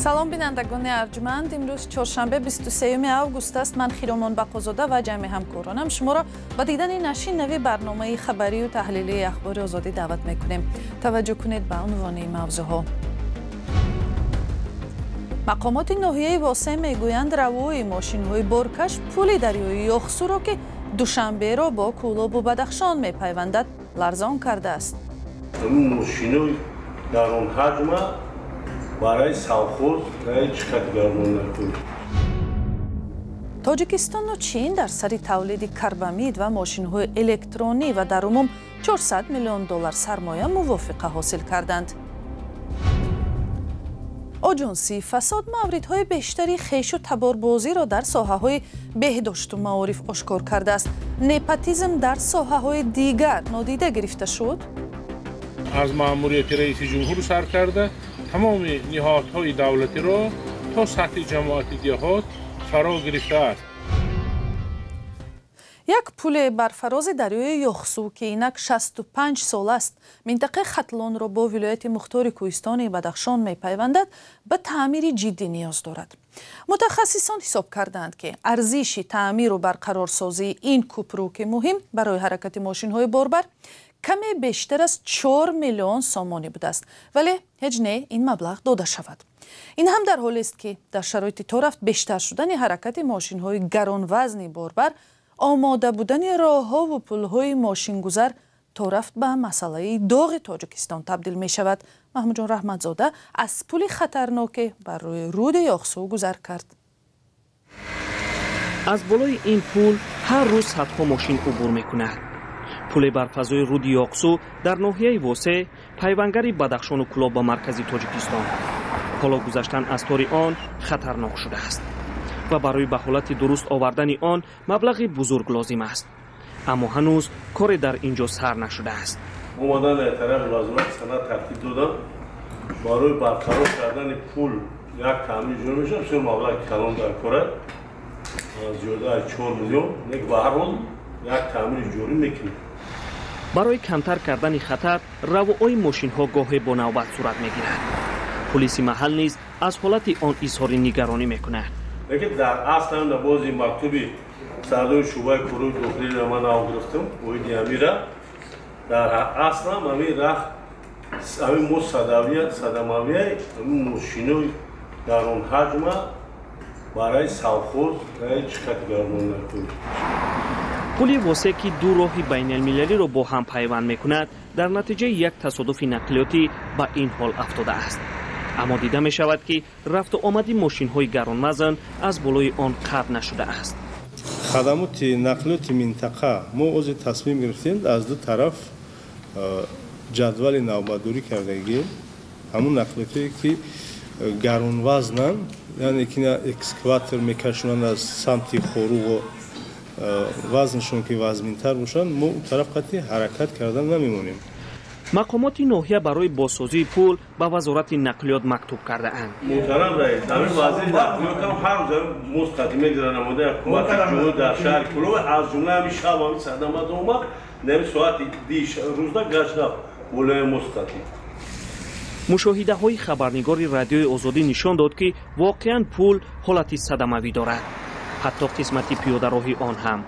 салом бинандагони арҷманд, имрӯз чоршанбе 23 август аст. Ман Хиромон Бақозода ва ҷамъи ҳамкоронам шуморо ба дидани нашри нави барномаи хабарию таҳлилии ахбори озодӣ даъват мекунем. Таваҷҷӯҳ кунед ба унвони мавзӯъҳо. мақомоти ноҳияи Восе мегӯянд равои мошинҳои боркаш пули дарёи Ёхсуро ки душанберо бо Кӯлобу Бадахшон мепайвандад ларзон кардааст. мошинои даронҳаҷма барои совхоз Тоҷикистону Чин дар сари тавлиди карбамид ва мошинҳои электронӣ ва дар умум $400 миллион сармоя мувофиқа ҳосил карданд. оҷонси фасод мавридҳои бештари хешу таборбозиро дар соҳаҳои беҳдошту маориф ошкор кардааст. непотизм дар соҳаҳои дигар нодида гирифта шуд. аз маъмурияти раиси ҷумҳур сар карда тамоми ниҳодҳои давлатиро то сатҳи ҷамоати деҳот фаро гирифтааст. як пуле бар фарози дарёи Ёхсу ки инак 65 сол аст, минтақаи Хатлонро бо вилояти мухтори Кӯҳистони Бадахшон мепайвандад, ба таъмири ҷиддӣ ниёз дорад. мутахассисон ҳисоб карданд, ки арзиши таъмиру барқарорсозии ин кӯпру ки муҳим барои ҳаракати мошинҳои борбар каме бештар аз 4 миллион сомонӣ будааст, вале ҳеҷ не ин маблағ дода шавад. ин ҳам дар ҳолест, ки дар шароити то рафт бештар шудани ҳаракати мошинҳои гаронвазни борбар, омода будани роҳҳову пулҳои мошингузар то рафт ба масъалаи доғи Тоҷикистон табдил мешавад. Маҳмуҷон Раҳматзода аз пули хатарноке бар рӯи руди Ёхсу гузар кард. аз болои ин пул ҳар рӯз садҳо мошин убур мекунад. пуле бар фазои руди Ёқсу дар ноҳияи Восе пайвангари Бадахшону Кӯлоб ба маркази Тоҷикистон. ҳоло гузаштан аз тори он хатарнок шудааст ва барои ба ҳолати дуруст овардани он маблағи бузург лозим аст. аммо ҳанӯз коре дар ин ҷо сар нашудааст. омадани тараф лозимат санад тартиб додам барои барқарор кардани пул як таъмир ҷор мешавад. бисёр маблағи калон дар кора зиёда аз 4 миллион нек ба ҳар ҳол як таъмири ҷорӣ мекунем. барои камтар кардани хатар равои мошинҳо гоҳе бо навбат сурат мегирад. полиси маҳал низ аз ҳолати он изҳори нигаронӣ мекунад. лекин дар асл дар бози мактуби сардори шӯъбаи кӯрии дохилиро ман нав гирифтам оиди амира дар асл ҳамин рах ҳамин мо садамавияи ҳамин мошинои даронҳаҷма барои совхоз чӣ категорӣ накунем. пули Восе ки ду роҳи байналмилалиро бо ҳам пайванд мекунад, дар натиҷаи як тасодуфи нақлиётӣ ба ин ҳол афтодааст. аммо дида мешавад, ки рафту омади мошинҳои гаронвазн аз болои он қатъ нашудааст. хадамоти нақлиёти минтақа мо ози тасмим гирифтем аз ду тараф ҷадвали навбатдорӣ кардагим ҳамун нақлиётое ки гаронвазнанд, яъне ки экскаватор мекашонанд аз самти хоруғо вазнашон ки вазминтар бошанд, мо он тараф қатъи ҳаракат кардан намемонем. мақомоти ноҳия барои бозсозии пул ба вазорати нақлиёт мактуб кардаанд. муҳтарам раис, дар вазири нақлиёт ҳам ҳар ҷо мост қатъи мегирад намода ҳукумати ҷумҳур дар шаҳри Кӯлоб аз ҷумла ҳамин шаб ҳамин садамат омад нами соати рӯзда гашт рафт болои мост қатъи. мушоҳидаҳои хабарнигори радиои Озодӣ нишон дод, ки воқеан пул ҳолати садамавӣ дорад, ҳатто қисмати пиёдароҳи он ҳам.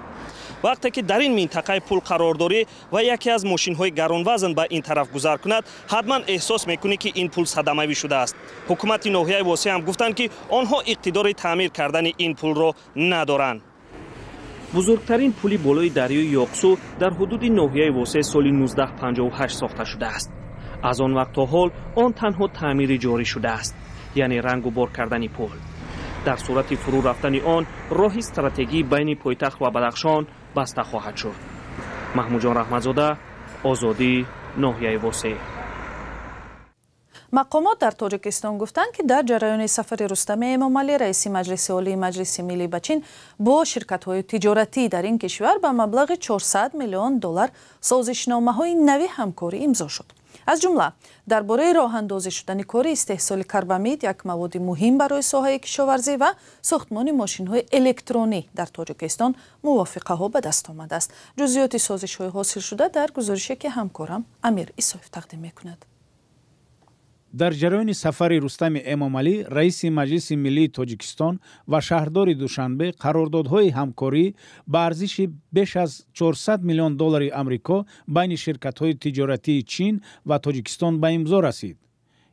вақте ки дар ин минтақаи пул қарор дорӣ ва яке аз мошинҳои гаронвазн ба ин тараф гузар кунад, ҳатман эҳсос мекунӣ, ки ин пул садамавӣ шудааст. ҳукумати ноҳияи Восе ҳам гуфтанд, ки онҳо иқтидори таъмир кардани ин пулро надоранд. бузургтарин пули болои дарёи Ёқсу дар ҳудуди ноҳияи Восе соли 1958 сохта шудааст. аз он вақт то ҳол он танҳо таъмири ҷорӣ шудааст, яъне рангу бор кардани пул. дар сурати фурӯ рафтани он роҳи стратегӣ байни пойтахт ва Бадахшон баста хоҳад шуд. маҳмуҷон Раҳматзода, Озодӣ, ноҳияи Восе. мақомот дар Тоҷикистон гуфтанд, ки дар ҷараёни сафари Рустами Эмомалӣ, раиси маҷлиси олии маҷлиси миллӣ ба Чин бо ширкатҳои тиҷоратӣ дар ин кишвар ба маблағи $400 миллион созишномаҳои нави ҳамкорӣ имзо шуд. аз ҷумла дар бораи роҳандозӣ шудани кори истеҳсоли карбамид, як маводи муҳим барои соҳаи кишоварзӣ ва сохтмони мошинҳои электронӣ дар Тоҷикистон мувофиқаҳо ба даст омадааст. ҷузъиёти созишҳои ҳосилшуда дар гузорише ки ҳамкорам Амир Исоев тақдим мекунад. در جریان سفر رستم امامعلی رئیس مجلس ملی تاجیکستان و شهردار دوشنبه قراردادهای همکاری با ارزش بیش از 400 میلیون دلار آمریکا بین شرکت‌های تجارتی چین و تاجیکستان به امضا رسید.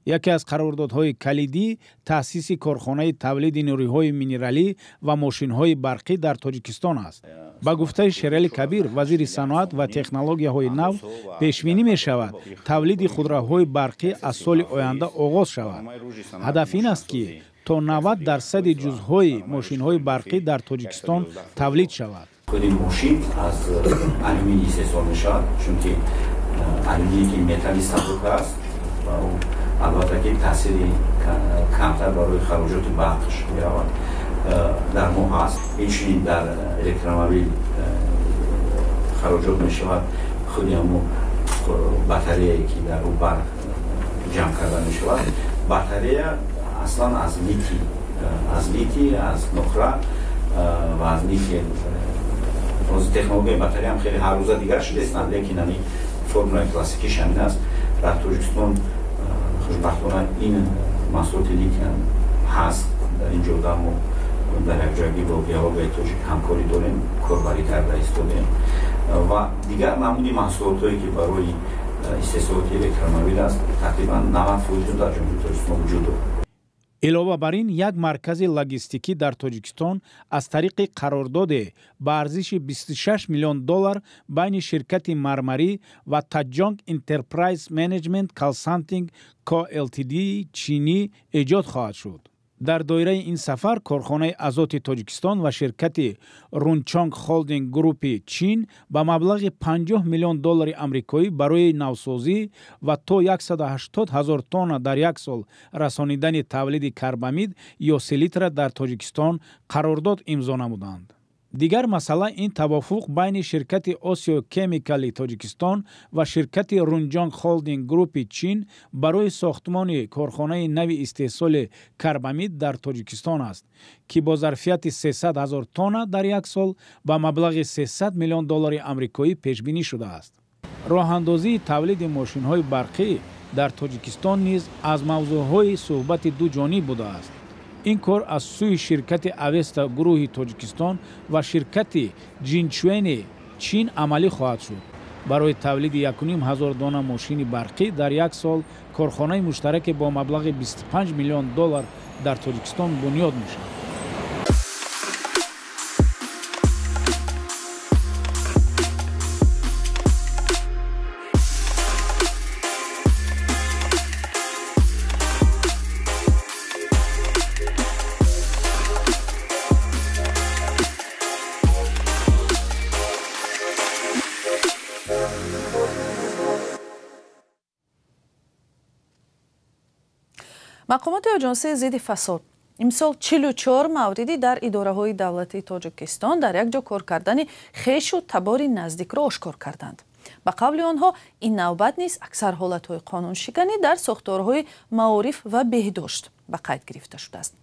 یکی از قراردادهای کلیدی تأسیس کارخانه تولید نیروهای مینرالی و ماشین‌های برقی در تاجیکستان است. با گفته شیرعلی کبیر وزیر صنعت و تکنولوژی‌های نو، پیش‌بینی می‌شود تولید خودروهای برقی از سال آینده آغاز شود. هدف این است که تا 90% جزوهای ماشین‌های برقی در تاجیکستان تولید شود. خود ماشین از آلومینی استفاده می‌شود چون که آلومینی متالی سبک است و البته که تأثیری کمتر برای خراجات برقش می‌رود. در ما هست این در الکترومبیل خراجات می‌شود. خودی همون باتری که در اون برق جمع کرده می‌شود. باتری اصلا از لیتی از نقره و از لیتی از تکنولوژی باتری هم خیلی هر روزه دیگر شده است، لیکن همین فرمول کلاسیکیش همین است. در تاجیکستان خوشبختانه این محصولات لیتیوم هست. در این جودا ما در یک جایی با بیاهای تاجیک همکاری داریم، کاربری کرده ایستادیم و دیگر معمولی محصولاتی که برای استثمار الکترومبیل است تقریبا 90% در جمهوری تاجیکستان وجود دارد. علاوه بر این یک مرکز لاجستیکی در تاجیکستان از طریق قرارداد با ارزش 26 میلیون دلار بین شرکت مرمری و تاجانگ انترپرایز منیجمنت کانسالتینگ کو لتد چینی ایجاد خواهد شد. در دایره این سفر کارخانه ازات تاجیکستان و شرکت رونچانگ هولدینگ گروپ چین با مبلغ 50 میلیون دلار آمریکایی برای نوسازی و تا 180,000 تن در یک سال رسانیدن تولید کربامید یا سلیتر در تاجیکستان قرارداد امضا نمودند. دیگر مسئله این توافق بین شرکت آسیا کمیکالی تاجیکستان و شرکت رونجانگ هولدینگ گروپ چین برای ساختمان کارخانه نوی استحصال کربامید در تاجیکستان است که با ظرفیت 300,000 تن در یک سال با مبلغ 300 میلیون دلار آمریکایی پیش بینی شده است. راه اندازی تولید ماشین‌های برقی در تاجیکستان نیز از موضوعهای صحبت دو جانبه بوده است. این کار از سوی شرکت اوستا گروه تاجیکستان و شرکت جینچوین چین عملی خواهد شد. برای تولید 1,500 دانه ماشین برقی در یک سال کارخانه مشترک با مبلغ 25 میلیون دلار در تاجیکستان بنیاد می‌شود. مقامات آژانسی ضد فساد امسال 44 موردی در اداره‌های دولتی تاجیکستان در یک جا کار کردن خویش و تبار نزدیک را آشکار کردند. به قول آنها این نوبت نیز اکثر حالت‌های قانونشکنی در ساختارهای معارف و بهداشت به قید گرفته شده است.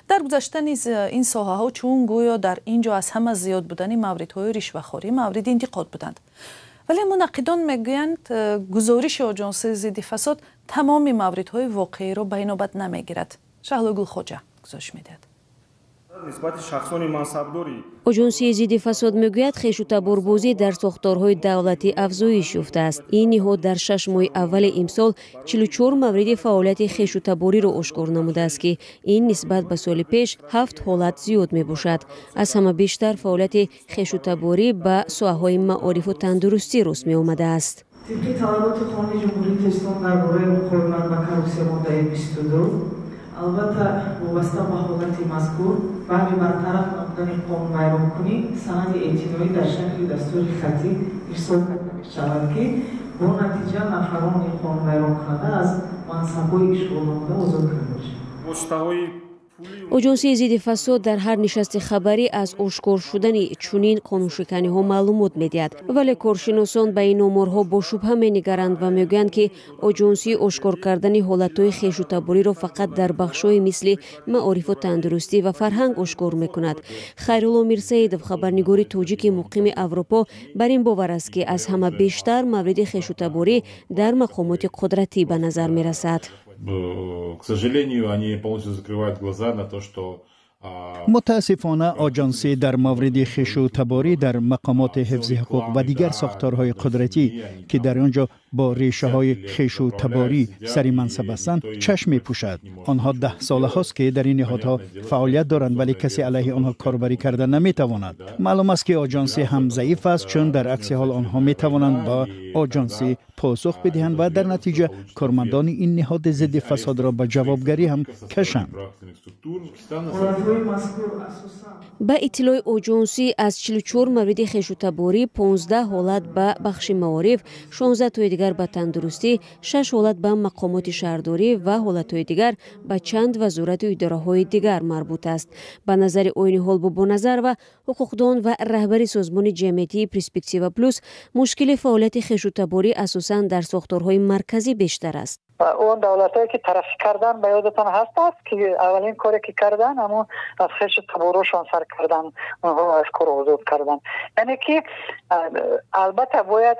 در گذشته نیز این ساحه‌ها چون گویا در اینجا از همه زیاد بودن موردهای رشوه‌خواری مورد انتقاد بودند. ولی منقدان میگویند گزارش آژانس ضد فساد تمام موردهای واقعی را به نوبت نمیگیرد. شهلا خوجا گزارش میدهد. آژانس ضد فساد میگوید خویش و تباربازی در ساختارهای دولتی افزایش یافته است. این نهاد در 6 ماه اول امسال 44 مورد فعالیت خویش و تباری را آشکار نموده است که این نسبت به سال پیش 7 حالت زیاد می باشد. از همه بیشتر فعالیت خویش و تباری به ساحه‌های معارف و تندرستی رست می آمده است. طبق طلبات قانون جمهوری تاجیکستان درباره مقاومت به کارپسیا ماده 22 البته وابسته به حالت مذکور برای برطرف نمودن قانون ویرانکنی سند اعتنایی در شکل دستور خطی ارسال شود که با نتیجه نفران قانون ویرانکننده از منصب‌های اشغال نموده آزاد کرده باشند. آژانس ضد فساد در هر نشست خبری از آشکار شدن چنین قانونشکنی‌ها معلومات می‌دهد، ولی کارشناسان به این آمارها با شبهه می‌نگرند و می‌گویند که آژانس آشکار کردن حالت‌های خویش و تباری را فقط در بخش‌های مثل معارف و تندرستی و فرهنگ آشکار می‌کند. خیرالله میرسیدov خبرنگار تاجیک مقیم اروپا بر این باور است که از همه بیشتر مورد خویش و تباری در مقامات قدرتی به نظر می‌رسد. к сожалению, они полностью закрывают глаза на то, что متاسفانه آژانسی در مورد خشوع تباری در مقامات حفظ حقوق و دیگر ساختارهای قدرتی که در آنجا با ریشه های خشوع تباری سری منصب هستند چشم می‌پوشد. آنها 10 سال هاست که در این نهادها فعالیت دارند ولی کسی علیه آنها کاربری کردن نمی‌تواند. معلوم است که آژانسی هم ضعیف است چون در عکس حال آنها می‌توانند با آژانسی پاسخ بدهند و در نتیجه کارمندان این نهاد ضد فساد را به جوابگری هم کشند. با اطلاع آژانسی از 44 مورد خشوع-تباری 15 حالت به بخش معارف، 16 تای دیگر به تندرستی، 6 حالت به مقامات شهرداری و حالت‌های دیگر به چند وزارت و اداره‌های دیگر مربوط است. به نظر آیین حال با نظر و حقوقدان و رهبر سازمان جمعیتی پرسپکتیو پلوس، مشکل فعالیت خشوع-تباری اساساً در ساختارهای مرکزی بیشتر است. اون دولتایی که ترقی کردن به یادتان هست که اولین کاری که کردن اما از خشوع-تباریشان سر کردن، اونها از کار آزاد کردن. یعنی که البته باید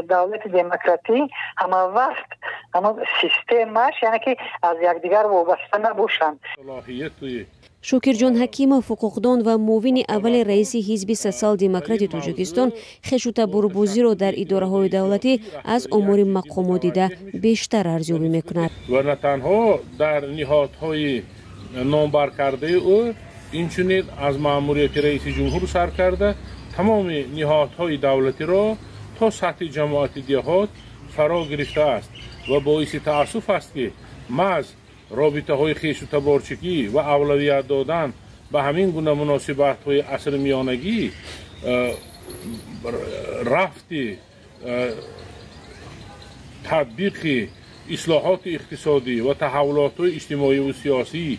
دولت دموکراتی همه وقت اما سیستمش یعنی که از یکدیگر وابسته نباشند. شوکرجان حکیمов حقوقدان و معاون اول رئیس حزب سوسیال دموکرات تاجیکستان خشوع-تباربازی را در اداره‌های دولتی از امور مقامات دیده بیشتر ارزیابی می‌کند. و نه تنها در نهادهای نامبر کرده او اینچنین از مأموریت رئیس جمهور سر کرده تمام نهادهای دولتی را تا سطح جماعت دهات فرا گرفته است و باعث تأسف است که محض رابطه های خشوع-تبارچگی و اولویت دادن به همین گونه مناسبت های عصر میانگی رفت تطبیق اصلاحات اقتصادی و تحولات اجتماعی و سیاسی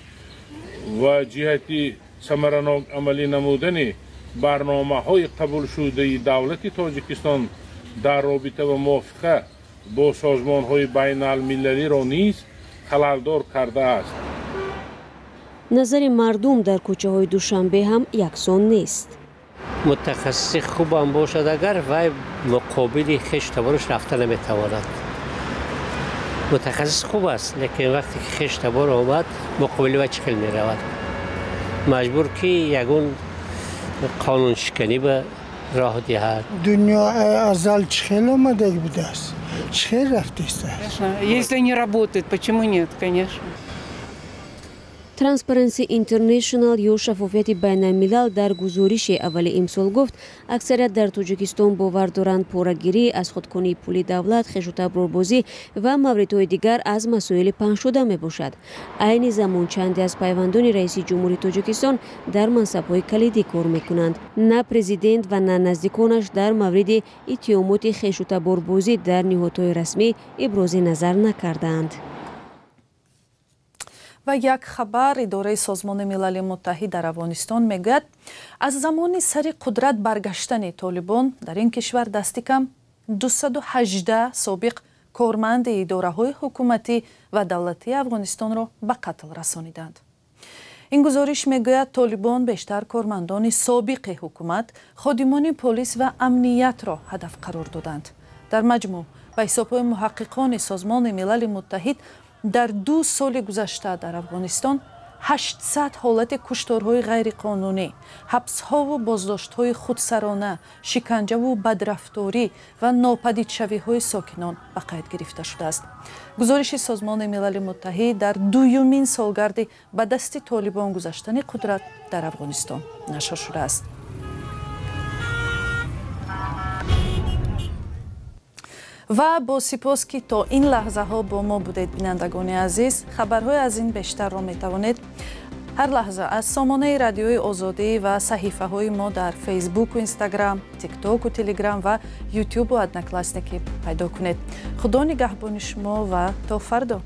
و جهت ثمرناک عملی نمودن برنامه های قبول شده دولت تاجیکستان در رابطه و موافقه با سازمان های بین المللی را نیز خلالدار کرده است. نظر مردم در کوچه های دوشنبه هم یکسان نیست. متخصص خوب هم باشد اگر وی مقابل خشوع-تبارش رفته نمیتواند. متخصص خوب است لیکن وقتی که خشوع-تبار آمد مقابل وی چخیل می رود. مجبور که یگون قانون شکنی به راه دهد. دنیا ازل چخیل آمده بوده است. چخیل رفته است. Если не работает, почему нет, конечно. ترانسپرنسی اینترنشنال یا شفافیت بین الملل در گزارش اول امسال گفت اکثریت در تاجیکستان باور دارند پوره‌گیری از خودکنی پول دولت، خشوع-تباربازی و موردهای دیگر از مسائل پنهان شده می باشد. عین زمان چندی از پیوندان رئیس جمهوری تاجیکستان در منصب‌های کلیدی کار می‌کنند. نه پرزیدنت و نه نزدیکانش در مورد اتهامات خشوع-تباربازی در نهادهای رسمی ابراز نظر نکردند. و یک خبر اداره سازمان ملل متحد در افغانستان میگوید از زمان سر قدرت برگشتن طالبان در این کشور دست کم 218 سابق کارمند اداره‌های حکومتی و دولتی افغانستان را به قتل رسانیدند. این گزارش میگوید طالبان بیشتر کارمندان سابق حکومت، خادمان پلیس و امنیت را هدف قرار دادند. در مجموع به حساب محققان سازمان ملل متحد در 2 سال گذشته در افغانستان 800 حالت کشتارهای غیرقانونی، حبس‌ها و بازداشت‌های خودسرانه، شکنجه و بدرفتاری و ناپدید شوی‌های ساکنان به قید گرفته شده است. گزارش سازمان ملل متحد در 2مین سالگرد به دست طالبان گذشتن قدرت در افغانستان نشر شده است. و با سپاس که تا این لحظه ها با ما بودید بینندگان عزیز. خبرهای از این بیشتر را می توانید هر لحظه از سامانه رادیوی آزادی و صحیفه های ما در فیسبوک و اینستاگرام، تیک تاک و تلگرام و یوتیوب و ادنکلاسنیکی پیدا کنید. خدا نگهبان شما و تا فردا.